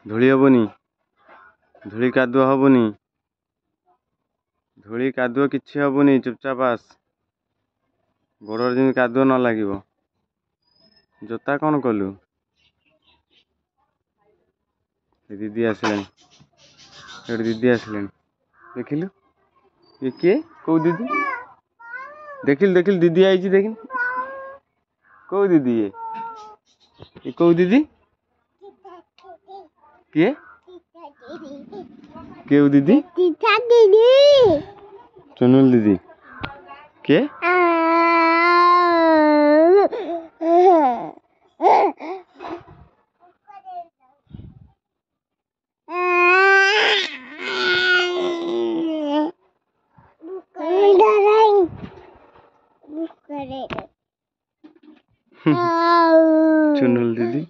ଧୂଳି ହବନି, ଧୂଳି କାଦୁଅ ହବନି, ଧୂଳି କାଦୁଅ କିଛି ହବନି। ଚୁପଚାପ ଆସ, ଗୋଡ଼ରେ ଯେମିତି କାଦୁଅ ନ ଲାଗିବ। ଜୋତା କ'ଣ କଲୁ? ଦିଦି ଆସିଲାଣି, ଏଠି ଦିଦି ଆସିଲାଣି। ଦେଖିଲୁ ଇଏ କିଏ? କୋଉ ଦିଦି? ଦେଖିଲୁ ଦେଖିଲୁ ଦିଦି ଆଇଛି ଦେଖିଲୁ। କୋଉ ଦିଦି ଇଏ? କୋଉ ଦିଦି? କିଏ? କେଉ ଦିଦି? ଚୁनुଲ ଦିଦି। କିଏ? चुनुल दीदी।